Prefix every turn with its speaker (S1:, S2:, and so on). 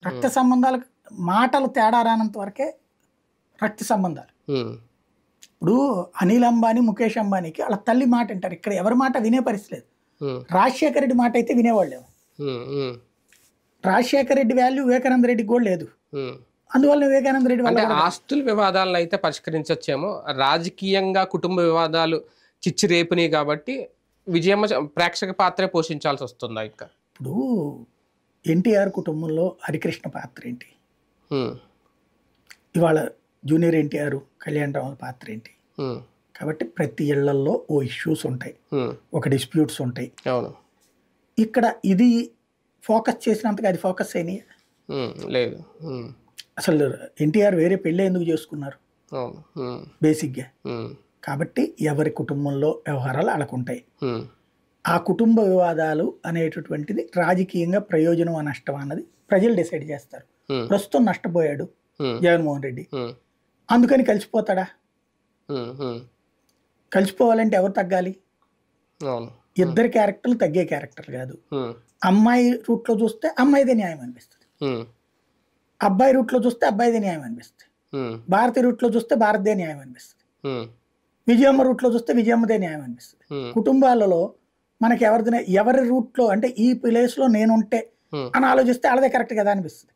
S1: రక్త సంబంధాలు మాటలు తేడా రానంత వరకే రక్త సంబంధాలు. ఇప్పుడు అనిల్ అంబానీ, ముఖేష్ అంబానీకి వాళ్ళ తల్లి మాట అంటారు. ఇక్కడ ఎవరి మాట వినే పరిస్థితి లేదు. రాజశేఖర రెడ్డి మాట అయితే వినేవాళ్ళు. రాజశేఖర రెడ్డి వాల్యూ వివేకానంద రెడ్డికి కూడా లేదు. అందువల్ల వివేకానంద రెడ్డి
S2: అంటే ఆస్తుల వివాదాలను అయితే పరిష్కరించొచ్చేమో, రాజకీయంగా కుటుంబ వివాదాలు చిచ్చు రేపుని కాబట్టి విజయమ్మ ప్రేక్షక పాత్రే పోషించాల్సి వస్తుందా? ఇంకా
S1: ఇప్పుడు ఎన్టీఆర్ కుటుంబంలో హరికృష్ణ పాత్ర ఏంటి, ఇవాళ జూనియర్ ఎన్టీఆర్ కళ్యాణరావు పాత్ర ఏంటి? కాబట్టి ప్రతి ఇళ్లలో ఓ ఇష్యూస్ ఉంటాయి, ఒక డిస్ప్యూట్స్ ఉంటాయి. ఇక్కడ ఇది ఫోకస్ చేసినంతగా అది ఫోకస్ అయినాయి
S2: లేదు.
S1: అసలు ఎన్టీఆర్ వేరే పెళ్ళి ఎందుకు చేసుకున్నారు బేసిక్గా? కాబట్టి ఎవరి కుటుంబంలో వ్యవహారాలు అలాగుంటాయి. ఆ కుటుంబ వివాదాలు అనేటటువంటిది రాజకీయంగా ప్రయోజనం నష్టం అన్నది ప్రజలు డిసైడ్ చేస్తారు. ప్రస్తుతం నష్టపోయాడు జగన్మోహన్ రెడ్డి, అందుకని కలిసిపోతాడా? కలిసిపోవాలంటే ఎవరు తగ్గాలి? ఇద్దరు క్యారెక్టర్లు తగ్గే క్యారెక్టర్లు కాదు. అమ్మాయి రూట్లో చూస్తే అమ్మాయిదే న్యాయం అనిపిస్తుంది, అబ్బాయి రూట్లో చూస్తే అబ్బాయిదే న్యాయం అనిపిస్తుంది, భారతి రూట్లో చూస్తే భారతదే న్యాయం అనిపిస్తుంది, విజయమ్మ రూట్లో చూస్తే విజయమ్మదే న్యాయం అనిపిస్తుంది. కుటుంబాలలో మనకి ఎవరి రూట్లో అంటే ఈ ప్లేస్లో నేనుంటే అని ఆలోచిస్తే వాళ్ళదే కరెక్ట్ కదా అనిపిస్తుంది.